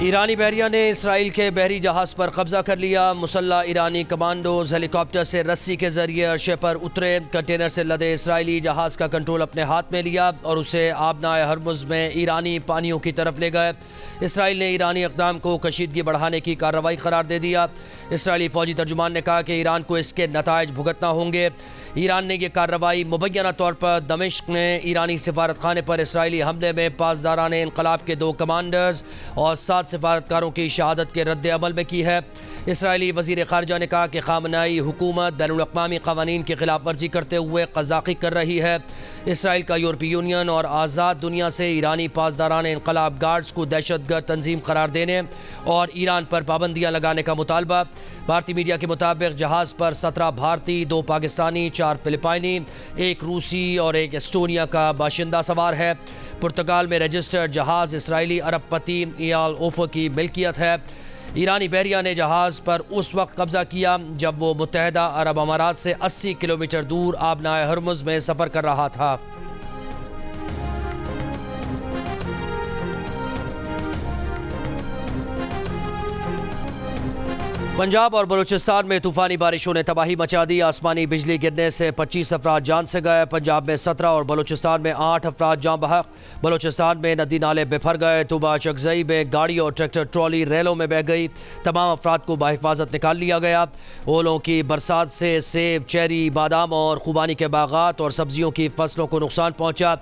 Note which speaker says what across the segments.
Speaker 1: ईरानी बहरिया ने इसराइल के बहरी जहाज पर कब्जा कर लिया। मुसल्लह ईरानी कमांडोज हेलीकॉप्टर से रस्सी के जरिए अर्शे पर उतरे, कंटेनर से लदे इसराइली जहाज का कंट्रोल अपने हाथ में लिया और उसे आबनाए हरमुज में ईरानी पानियों की तरफ ले गए। इसराइल ने ईरानी इक़दाम को कशीदगी बढ़ाने की कार्रवाई करार दे दिया। इसराइली फौजी तर्जुमान ने कहा कि ईरान को इसके नताइज भुगतना होंगे। ईरान ने यह कार्रवाई मुबैना तौर पर दमिश्क में ईरानी सिफारत खाने पर इसराइली हमले में पासदारान इनकलाब के 2 कमांडर्स और 7 सिफारतकारों की शहादत के रद्द अमल में की है। इसराइली वज़ीर ख़ारिजा ने कहा कि ख़ामनेई हुकूमत बैनुल-अक़वामी क़वानीन की खिलाफ वर्जी करते हुए क़ज़ाक़ी कर रही है। इसराइल का यूरोपीय यूनियन और आज़ाद दुनिया से ईरानी पासदारान इनकलाब गार्ड्स को दहशतगर्द तंजीम करार देने और ईरान पर पाबंदियाँ लगाने का मुतालबा। भारतीय मीडिया के मुताबिक जहाज़ पर 17 भारतीय, 2 पाकिस्तानी, 4 फिलिपाइनी, 1 रूसी और 1 एस्टोनिया का बाशिंदा सवार है। पुर्तगाल में रजिस्टर्ड जहाज़ इसराइली अरबपति इयाल ओफो की मिल्कियत है। ईरानी बहरिया ने जहाज़ पर उस वक्त कब्जा किया जब वो मुत्तहदा अरब अमारात से 80 किलोमीटर दूर आबनाए हरमुज में सफ़र कर रहा था। पंजाब और बलूचिस्तान में तूफ़ानी बारिशों ने तबाही मचा दी। आसमानी बिजली गिरने से 25 अफराद जान से गए। पंजाब में 17 और बलूचिस्तान में 8 अफराद जान बहक। बलूचिस्तान में नदी नाले बिफर गए। तुबा चकजई में गाड़ी और ट्रैक्टर ट्रॉली रेलों में बह गई। तमाम अफराद को बाहिफाजत निकाल लिया गया। ओलों की बरसात से सेब, चेरी, बादाम और खुबानी के बागात और सब्जियों की फसलों को नुकसान पहुँचा।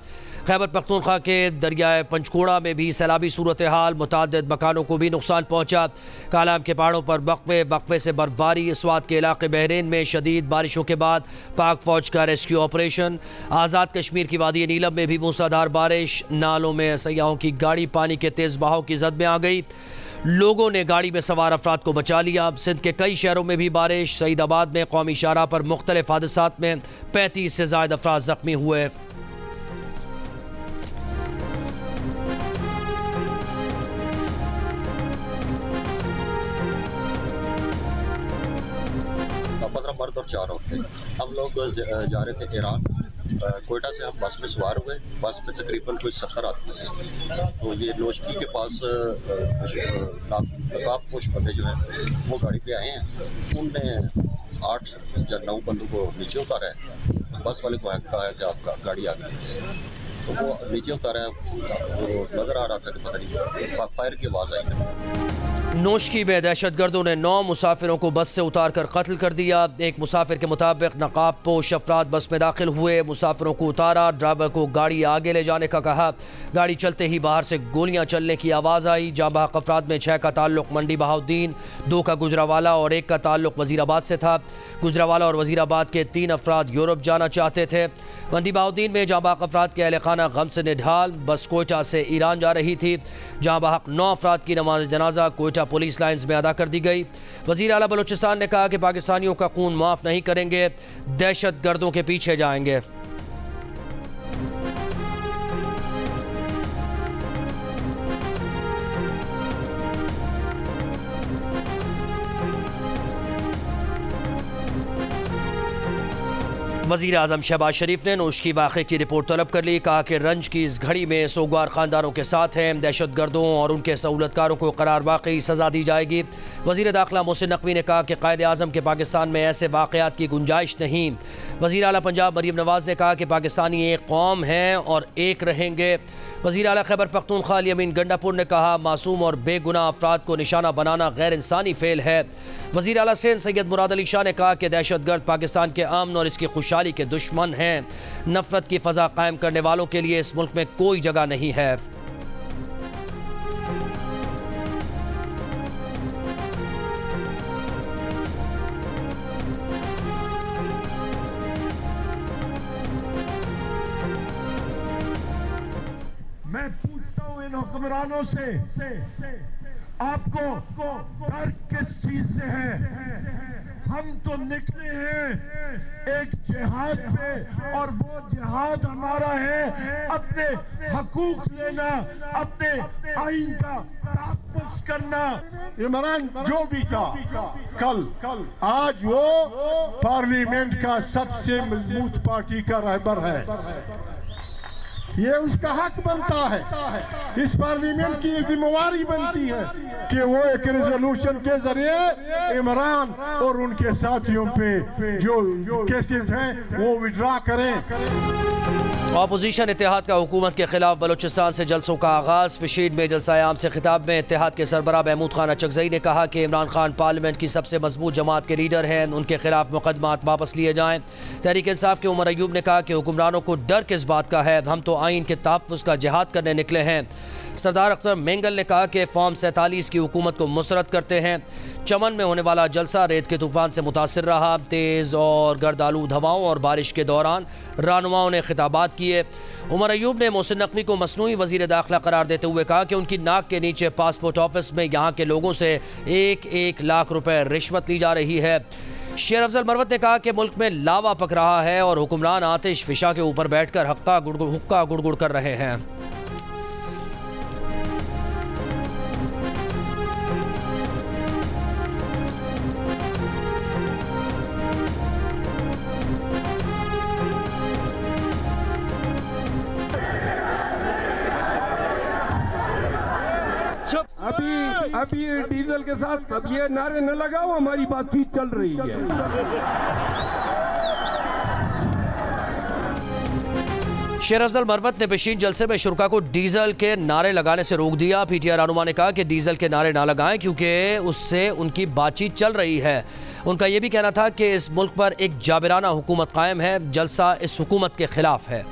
Speaker 1: खैबर पख्तूनख्वा के दरियाए पंचकोड़ा में भी सैलाबी सूरत हाल, मुतादिद मकानों को भी नुकसान पहुँचा। कालाम के पहाड़ों पर वक्फे से बर्फबारी। स्वात के इलाके बहरीन में शदीद बारिशों के बाद पाक फौज का रेस्क्यू ऑपरेशन। आज़ाद कश्मीर की वादी नीलम में भी मूसलाधार बारिश। नालों में सयाहों की गाड़ी पानी के तेज़ बहाव की जद में आ गई। लोगों ने गाड़ी में सवार अफराद को बचा लिया। सिंध के कई शहरों में भी बारिश। सईदाबाद में कौमी शाहराह पर मुख्तलिफ हादसात में 35 से ज़ायद अफराद जख्मी हुए।
Speaker 2: मर्द और 4 औरतें। हम लोग जा रहे थे ईरान। कोयटा से हम बस में सवार हुए। बस में तकरीबन कोई 70 आदमी थे। तो ये नोशकी के पास नकाबपोश बंदे जो हैं वो गाड़ी पे आए हैं। उनने 8 या 9 बंदों को नीचे उतारा है। तो बस वाले को कहा है कि आप गाड़ी आगे लीजिए। तो वो नीचे उतारा है। वो नज़र आ रहा था कि पता नहीं फायर की आवाज़ आई है।
Speaker 1: नोशकी में दहशतगर्दों ने 9 मुसाफिरों को बस से उतार कर कत्ल कर दिया। एक मुसाफिर के मुताबिक नकाबपोश अफराद बस में दाखिल हुए, मुसाफिरों को उतारा, ड्राइवर को गाड़ी आगे ले जाने का कहा। गाड़ी चलते ही बाहर से गोलियां चलने की आवाज़ आई। जाँ बहक अफराद में 6 का ताल्लुक मंडी बहाउद्दीन, 2 का गुजरावाला और 1 का ताल्लुक वजीराबाद से था। गुजरावाला और वजीराबाद के 3 अफराद यूरोप जाना चाहते थे। मंडी बहाउद्दीन में जाँ बहक अफराद के अहल खाना गम से निढाल। बस कोयटा से ईरान जा रही थी। जाँ बहक 9 अफराद की नमाज जनाजा कोयटा पुलिस लाइन्स में अदा कर दी गई। वज़ीर आला बलूचिस्तान ने कहा कि पाकिस्तानियों का खून माफ़ नहीं करेंगे, दहशतगर्दों के पीछे जाएंगे। वज़ीर आज़म शहबाज शरीफ ने नोशकी वाक़े की रिपोर्ट तलब कर ली। कहा कि रंज की इस घड़ी में सोगवार ख़ानदानों के साथ हैं। दहशतगर्दों और उनके सहूलतकारों को करार वाकई सज़ा दी जाएगी। वज़ीर दाखिला मोहसिन नकवी ने कहा कि क़ायद आज़म के पाकिस्तान में ऐसे वाक़यात की गुंजाइश नहीं। वज़ीर आला पंजाब मरीम नवाज़ ने कहा कि पाकिस्तानी एक कौम हैं और एक रहेंगे। वज़ीर आला खैबर पख्तूनख्वा अमीन गंडापुर ने कहा मासूम और बेगुनाह अफराद को निशाना बनाना गैर इंसानी फेल है। वज़ीर आला सिंध सैयद मुराद अली शाह ने कहा कि दहशतगर्द पाकिस्तान के अमन और इसकी खुशहाली के दुश्मन हैं। नफरत की फ़ज़ा कायम करने वालों के लिए इस मुल्क में कोई जगह नहीं है।
Speaker 3: मैं पूछता हूँ इन हुक्मरानों से आपको डर किस चीज से है? हम तो निकले हैं एक जिहाद पे और वो जिहाद हमारा है अपने हकूक लेना, अपने आइन का तहफ़्फ़ुज़ करना।
Speaker 4: इमरान जो भी था कल आज वो पार्लियामेंट का सबसे मजबूत पार्टी का रहबर है। ये उसका हक बनता है। इस पार्लियामेंट की जिम्मेवारी बनती है कि वो एक रेजोल्यूशन के जरिए इमरान और उनके साथियों पे जो केसेस हैं वो विड्रा करें।
Speaker 1: अपोजिशन इत्तेहाद का हुकूमत के खिलाफ बलूचिस्तान से जलसों का आगाज। पिशीन में जलसा-ए-आम से खिताब में इत्तेहाद के सरबराह महमूद खान अचकजई ने कहा कि इमरान खान पार्लियामेंट की सबसे मजबूत जमात के लीडर हैं, उनके खिलाफ मुकदमात वापस लिए जाएं। तहरीक इंसाफ के उमर अयूब ने कहा कि हुक्मरानों को डर किस बात का है, हम तो आइन के तहफ़्फ़ुज़ का जिहाद करने निकले हैं। सरदार अख्तर मेंगल ने कहा कि फॉर्म 47 की हुकूमत को मुस्तरद करते हैं। चमन में होने वाला जलसा रेत के तूफान से मुतासिर रहा। तेज़ और गर्दालूद हवाओं और बारिश के दौरान रहनुमाओं ने खिताबात किए। उमर अयूब ने मोहसिन नकवी को मसनूई वज़ीर दाखिला करार देते हुए कहा कि उनकी नाक के नीचे पासपोर्ट ऑफिस में यहाँ के लोगों से 1-1 लाख रुपए रिश्वत ली जा रही है। शेर अफजल मरवत ने कहा कि मुल्क में लावा पक रहा है और हुक्मरान आतिश फिशा के ऊपर बैठकर हुक्का गुड़गुड़ कर रहे हैं।
Speaker 5: अभी डीजल के साथ अब ये नारे न लगाओ, हमारी बातचीत चल रही है।
Speaker 1: शेर अफजल मरवत ने पेशीन जलसे में शुरका को डीजल के नारे लगाने से रोक दिया। पीटीआई रहनुमा ने कहा कि डीजल के नारे ना लगाएं क्योंकि उससे उनकी बातचीत चल रही है। उनका यह भी कहना था कि इस मुल्क पर एक जाबिराना हुकूमत कायम है, जलसा इस हुकूमत के खिलाफ है।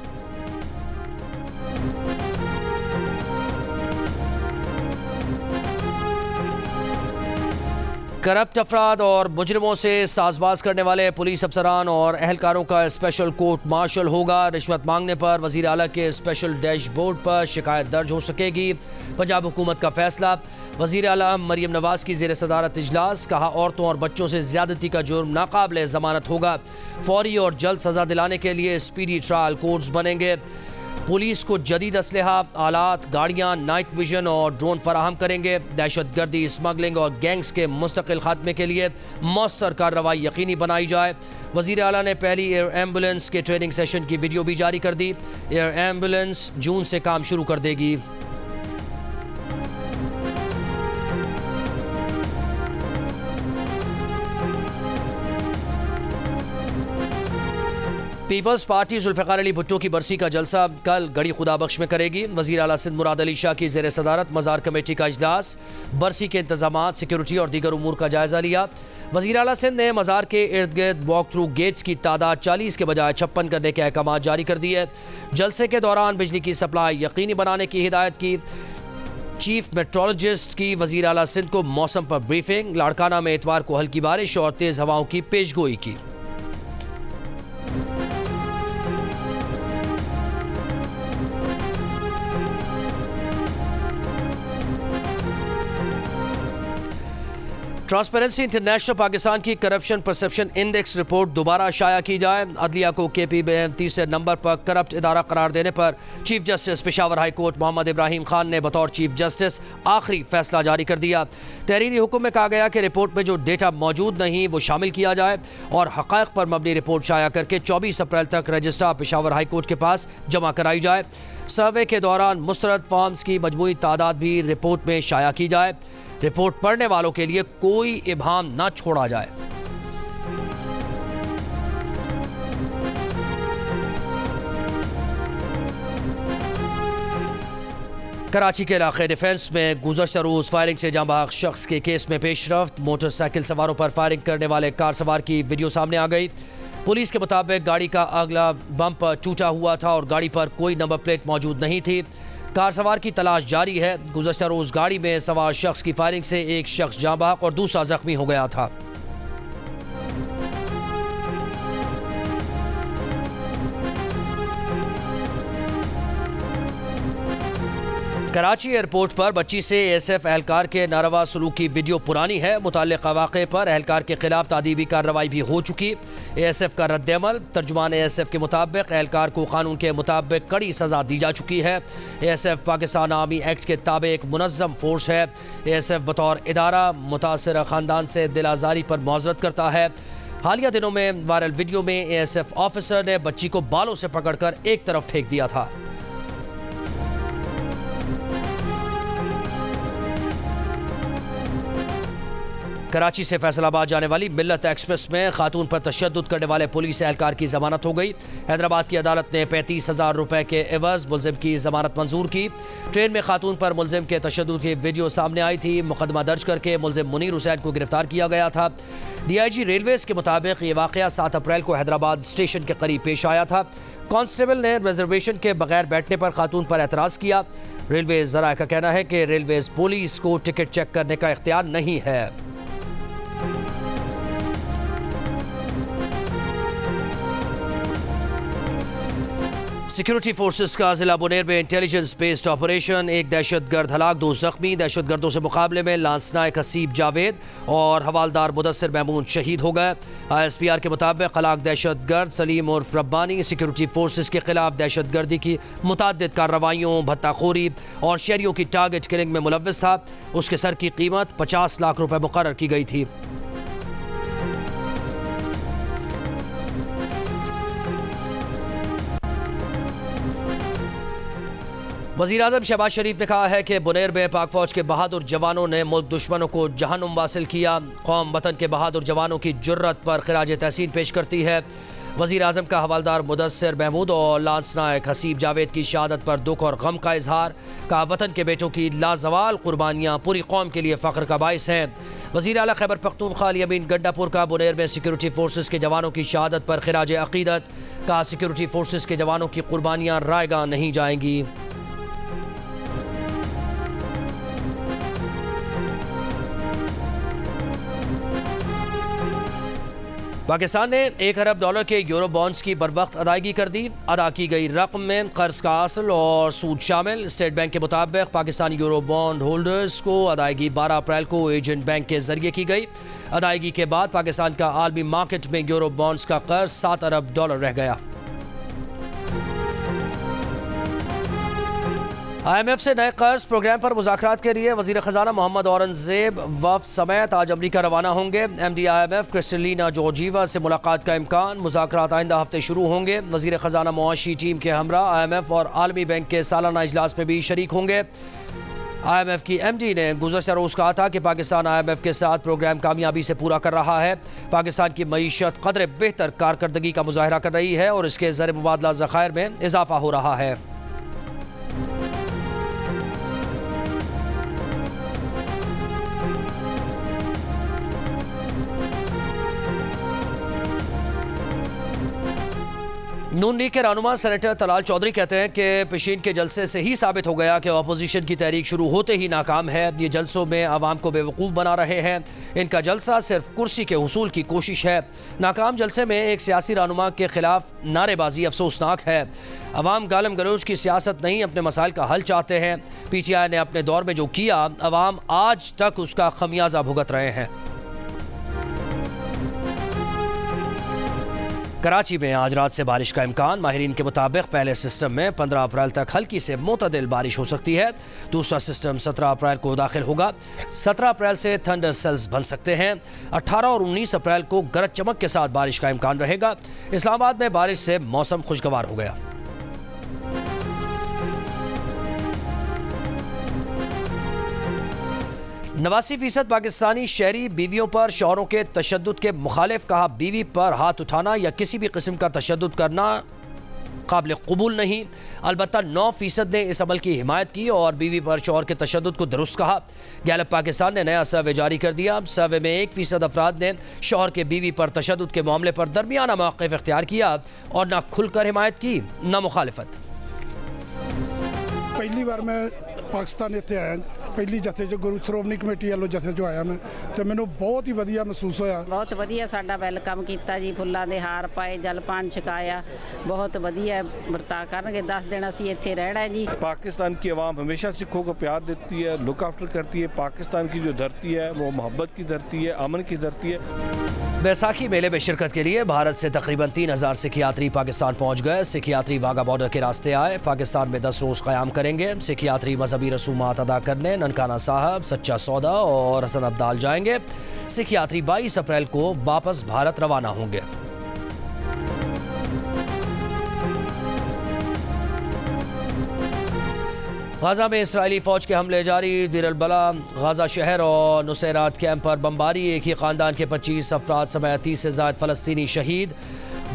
Speaker 1: करप्ट अफराद और मुजरिमों से साजबाज करने वाले पुलिस अफसरान और अहलकारों का स्पेशल कोर्ट मार्शल होगा। रिश्वत मांगने पर वज़ीर आला के स्पेशल डैशबोर्ड पर शिकायत दर्ज हो सकेगी। पंजाब हुकूमत का फैसला। वज़ीर आला मरियम नवाज की ज़ेर सदारत इजलास। कहा औरतों और बच्चों से ज्यादती का जुर्म नाकाबिले ज़मानत होगा। फौरी और जल्द सजा दिलाने के लिए स्पीडी ट्रायल कोर्ट्स बनेंगे। पुलिस को जदीद असलहा, आलात, गाड़ियाँ, नाइट विजन और ड्रोन फराहम करेंगे। दहशत गर्दी, स्मगलिंग और गैंग्स के मुस्तकिल खात्मे के लिए मौसर कार्रवाई यकीनी बनाई जाए। वज़ीर आला ने पहली एयर एम्बुलेंस के ट्रेनिंग सेशन की वीडियो भी जारी कर दी। एयर एम्बुलेंस जून से काम शुरू कर देगी। पीपल्स पार्टी जुल्फ़िकार अली भुट्टो की बरसी का जलसा कल गड़ी खुदाबख्श में करेगी। वज़ीर आला सिंध मुराद अली शाह की ज़ेर सदारत मज़ार कमेटी का इजलास। बरसी के इंतजामात, सिक्योरिटी और दीगर उमूर का जायज़ा लिया। वज़ीर आला सिंध ने मज़ार के इर्द गिर्द वॉक थ्रू गेट्स की तादाद 40 के बजाय 56 करने के अहकाम जारी कर दिए। जलसे के दौरान बिजली की सप्लाई यकीनी बनाने की हिदायत की। चीफ मेट्रोलॉजिस्ट की वज़ीर आला सिंध को मौसम पर ब्रीफिंग। लाड़काना में इतवार को हल्की बारिश और तेज़ हवाओं की पेशगोई की। ट्रांसपेरेंसी इंटरनेशनल पाकिस्तान की करप्शन परसेप्शन इंडेक्स रिपोर्ट दोबारा शाया की जाए। अदलिया को KP में तीसरे नंबर पर करप्ट इदारा करार देने पर chief justice Peshawar high court Mohammad Ibrahim Khan ने बतौर चीफ जस्टिस आखिरी फैसला जारी कर दिया। तहरीरी हुक्म में कहा गया कि रिपोर्ट में जो डेटा मौजूद नहीं वो शामिल किया जाए और हक़ाइक़ पर मबनी रिपोर्ट शाया करके 24 अप्रैल तक रजिस्ट्रार पेशावर हाई कोर्ट के पास जमा कराई जाए। सर्वे के दौरान मुस्तरद फॉर्म्स की मजमूई तादाद भी रिपोर्ट में शाया की जाए। रिपोर्ट पढ़ने वालों के लिए कोई इबाम न छोड़ा जाए। कराची के इलाके डिफेंस में गुज़श्ता रोज़ फायरिंग से जांबाग शख्स के केस में पेशरफ्त। मोटरसाइकिल सवारों पर फायरिंग करने वाले कार सवार की वीडियो सामने आ गई। पुलिस के मुताबिक गाड़ी का अगला बम्पर टूटा हुआ था और गाड़ी पर कोई नंबर प्लेट मौजूद नहीं थी। कार सवार की तलाश जारी है। गुज़श्ता रोज़ गाड़ी में सवार शख्स की फायरिंग से एक शख्स जाँ बहक और दूसरा जख्मी हो गया था। कराची एयरपोर्ट पर बच्ची से ASF एहलकार के नारवा सलूक की वीडियो पुरानी है। मुताल्लिक़ा वाक़े पर एहलकार के खिलाफ तादीबी कार्रवाई भी हो चुकी। ASF का रद्द-ए-अमल। तर्जुमान ASF के मुताबिक एहलकार को कानून के मुताबिक कड़ी सज़ा दी जा चुकी है। ASF पाकिस्तान आर्मी एक्ट के ताबे एक मुनज़्ज़म फोर्स है। ASF बतौर इदारा मुतासिर ख़ानदान से दिल आज़ारी पर मुआज़रत करता है। हालिया दिनों में वायरल वीडियो में ASF ऑफिसर ने बच्ची को बालों से पकड़कर एक तरफ फेंक दिया था। कराची से फैसलाबाद जाने वाली मिल्लत एक्सप्रेस में खातून पर तशद्दुद करने वाले पुलिस एहलकार की जमानत हो गई। हैदराबाद की अदालत ने 35,000 रुपए के एवज मुलजिम की जमानत मंजूर की। ट्रेन में खातून पर मुलजिम के तशद्दुद की वीडियो सामने आई थी। मुकदमा दर्ज करके मुलजिम मुनीर हुसैन को गिरफ्तार किया गया था। DIG रेलवेज के मुताबिक ये वाकया 7 अप्रैल को हैदराबाद स्टेशन के करीब पेश आया था। कांस्टेबल ने रिजर्वेशन के बगैर बैठने पर खातून पर एतराज़ किया। रेलवे ज़राए का कहना है कि रेलवेज पुलिस को टिकट चेक करने का इख्तियार नहीं है। सिक्योरिटी फोर्सेस का जिला बुनेर में इंटेलिजेंस बेस्ड ऑपरेशन, एक दहशतगर्द हलाक, 2 जख्मी। दहशतगर्दों से मुकाबले में लांसनायक हसीब जावेद और हवालदार मुदस्सिर महमूद शहीद हो गए। ISPR के मुताबिक हलाक दहशतगर्द सलीम उर्फ रब्बानी सिक्योरिटी फोर्सेस के खिलाफ दहशतगर्दी की मुताद्दिद कार्रवाइयों, भत्ताखोरी और शहरियों की टारगेट किलिंग में मुलव्विस था। उसके सर की कीमत 50 लाख रुपए मुकर्रर की गई थी। वज़ीर-ए-आज़म शहबाज शरीफ ने कहा है कि बुनेर में पाक फौज के बहादुर जवानों ने मुल्क दुश्मनों को जहन्नुम वासिल किया। कौम वतन के बहादुर जवानों की जुर्रत पर खिराज तहसीन पेश करती है। वज़ीर-ए-आज़म का हवालदार मुदस्सिर महमूद और लांसनायक हसीब जावेद की शहादत पर दुख और गम का इजहार। कहा वतन के बेटों की लाजवाल कुर्बानियाँ पूरी कौम के लिए फ़ख्र का बाइस हैं। वज़ीर आला खैबर पख्तूनख्वा अली अमीन गंडापुर का बुनेर में सिक्योरिटी फोर्सेस के जवानों की शहादत पर खिराज अक़ीदत। कहा सिक्योरिटी फोर्सेस के जवानों की कुर्बानियाँ रायगा नहीं जाएंगी। पाकिस्तान ने $1 अरब के यूरो बॉन्ड्स की बरवक्त अदायगी कर दी। अदा की गई रकम में कर्ज का असल और सूद शामिल। स्टेट बैंक के मुताबिक पाकिस्तानी यूरो बॉन्ड होल्डर्स को अदायगी 12 अप्रैल को एजेंट बैंक के जरिए की गई। अदायगी के बाद पाकिस्तान का आलमी मार्केट में यूरो बॉन्ड्स का कर्ज $7 अरब रह गया। IMF से नए कर्ज प्रोग्राम पर मुज़ाकरात के लिए वज़ीर ख़जाना मोहम्मद औरंगज़ेब वफ़द समेत आज अमरीका रवाना होंगे। MD IMF क्रिस्टलिना जॉर्जीवा से मुलाकात का इम्कान। मुज़ाकरात आइंदा हफ्ते शुरू होंगे। वज़ीर ख़जाना मुआशी टीम के हमरा IMF और आलमी बैंक के सालाना इजलास में भी शरीक होंगे। IMF की MD ने गुज़श्ता रोज़ कहा था कि पाकिस्तान IMF के साथ प्रोग्राम कामयाबी से पूरा कर रहा है। पाकिस्तान की मईशत कदरे बेहतर कारकर्दगी का मुज़ाहरा कर रही है और इसके ज़र मुबादला ज़खायर में इजाफा हो रहा है। नून लीग के रहनुमा सेनेटर तलाल चौधरी कहते हैं कि पेशीन के जलसे से ही साबित हो गया कि अपोजिशन की तहरीक शुरू होते ही नाकाम है। ये जलसों में आवाम को बेवकूफ़ बना रहे हैं। इनका जलसा सिर्फ कुर्सी के हुसूल की कोशिश है। नाकाम जलसे में एक सियासी रहनुमा के खिलाफ नारेबाजी अफसोसनाक है। अवाम गालम गलोच की सियासत नहीं, अपने मसाइल का हल चाहते हैं। PTI ने अपने दौर में जो किया, अवाम आज तक उसका खमियाजा भुगत रहे हैं। कराची में आज रात से बारिश का इम्कान। माहिरीन के मुताबिक पहले सिस्टम में 15 अप्रैल तक हल्की से मुतदिल बारिश हो सकती है। दूसरा सिस्टम 17 अप्रैल को दाखिल होगा। 17 अप्रैल से थंडर सेल्स बन सकते हैं। 18 और 19 अप्रैल को गरज चमक के साथ बारिश का इम्कान रहेगा। इस्लामाबाद में बारिश से मौसम खुशगवार हो गया। 89% पाकिस्तानी शहरी बीवियों पर शौहरों के तशद्दुद के मुखालिफ। कहा बीवी पर हाथ उठाना या किसी भी किस्म का तशद्दुद करना काबिल कबूल नहीं। अलबत्ता 9% ने इस अमल की हिमायत की और बीवी पर शौहर के तशद्दुद को दुरुस्त कहा। गैलप पाकिस्तान ने नया सर्वे जारी कर दिया। सर्वे में 1% अफराद ने शौहर के बीवी पर तशद्दुद के मामले पर दरमियाना मौक़िफ़ इख्तियार किया और न खुलकर हिमायत की न मुखालिफत।
Speaker 6: पहली बार मैं पाकिस्तान इत्थे आया, पहली जथे जो गुरु श्रोमणी कमेटी वालों जथे जो आया मैं, तो मैंने बहुत ही वधिया महसूस होया।
Speaker 7: बहुत वधिया साडा वेलकम किया जी, फुल्लां दे हार पाए, जलपान छकाया, बहुत वधिया बर्ताव करनगे। 10 दिन असीं इत्थे रहना है जी। पाकिस्तान
Speaker 8: की आवाम हमेशा सिखों को प्यार देती है, लुक आफ्टर करती है। पाकिस्तान की जो धरती है वो मोहब्बत की धरती है, अमन की धरती है।
Speaker 1: बैसाखी मेले में शिरकत के लिए भारत से तकरीबन 3000 सिख यात्री पाकिस्तान पहुँच गए। सिख यात्री वाघा बॉर्डर के रास्ते आए। पाकिस्तान में 10 रोज़ क़याम करेंगे। सिख यात्री मजहबी रसूमात अदा करने ननकाना साहब, सच्चा सौदा और हसन अब्दाल जाएंगे। सिख यात्री 22 अप्रैल को वापस भारत रवाना होंगे। गाजा में इसराइली फौज के हमले जारी। दीर अल बला, गाजा शहर और नुसैरात कैंप पर बमबारी। एक ही खानदान के 25 अफराद समेत 30 से ज़ायद फ़लस्तीनी शहीद।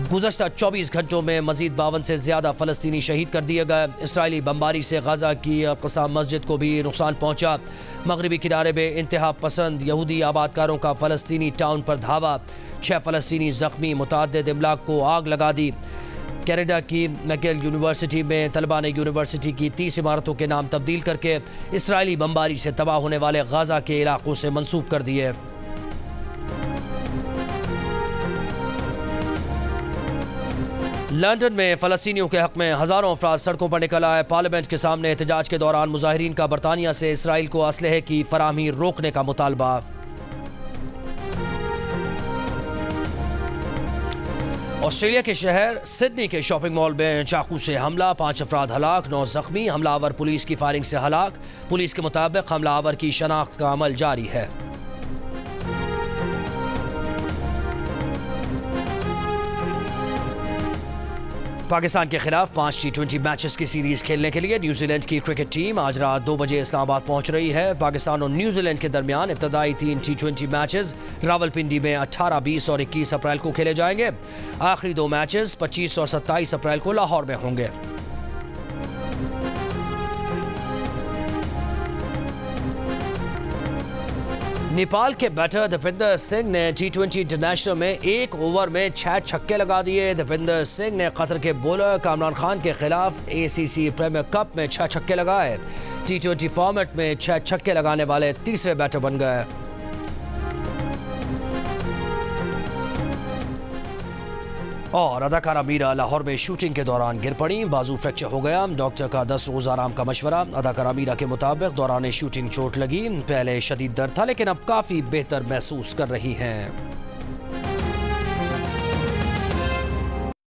Speaker 1: गुज़श्ता 24 घंटों में मज़ीद 52 से ज़्यादा फ़लस्तीनी शहीद कर दिए गए। इसराइली बमबारी से गाजा की क़सा मस्जिद को भी नुकसान पहुँचा। मगरबी किनारे में इंतहा पसंद यहूदी आबादकारों का फ़लस्तीनी टाउन पर धावा। 6 फ़लस्तीनी ज़ख्मी। मुतअद्दिद इमलाक को आग लगा दी। कनाडा की मैकेल यूनिवर्सिटी में तलबा ने यूनिवर्सिटी की 30 इमारतों के नाम तब्दील करके इसराइली बमबारी से तबाह होने वाले गाजा के इलाकों से मंसूब कर दिए। लंदन में फ़लस्तीनियों के हक़ में हज़ारों अफराद सड़कों पर निकल आए। पार्लियामेंट के सामने एहतजाज के दौरान मुजाहिरीन का बरतानिया से इसराइल को असलहे की फराहमी रोकने का मुतालबा। ऑस्ट्रेलिया के शहर सिडनी के शॉपिंग मॉल में चाकू से हमला। 5 अफराद हलाक, 9 जख्मी। हमलावर पुलिस की फायरिंग से हलाक। पुलिस के मुताबिक हमलावर की शनाख्त का अमल जारी है। पाकिस्तान के खिलाफ 5 T20 मैचेस की सीरीज खेलने के लिए न्यूजीलैंड की क्रिकेट टीम आज रात 2 बजे इस्लामाबाद पहुंच रही है। पाकिस्तान और न्यूजीलैंड के दरमियान इब्तदाई 3 T20 मैचेस रावलपिंडी में 18, 20 और 21 अप्रैल को खेले जाएंगे। आखिरी 2 मैचेस 25 और 27 अप्रैल को लाहौर में होंगे। नेपाल के बैटर दीपेंद्र सिंह ने T20 इंटरनेशनल में 1 ओवर में 6 छक्के लगा दिए। दीपेंद्र सिंह ने कतर के बॉलर कामरान खान के खिलाफ ACC प्रीमियर कप में 6 छक्के लगाए। T20 फॉर्मेट में 6 छक्के लगाने वाले तीसरे बैटर बन गए। और अदाकारा मीरा लाहौर में शूटिंग के दौरान गिर पड़ी, बाजू फ्रैक्चर हो गया। डॉक्टर का 10 रोज़ आराम का मशवरा। अदाकारा मीरा के मुताबिक दौरान शूटिंग चोट लगी। पहले शदीद दर्द था लेकिन अब काफ़ी बेहतर महसूस कर रही हैं।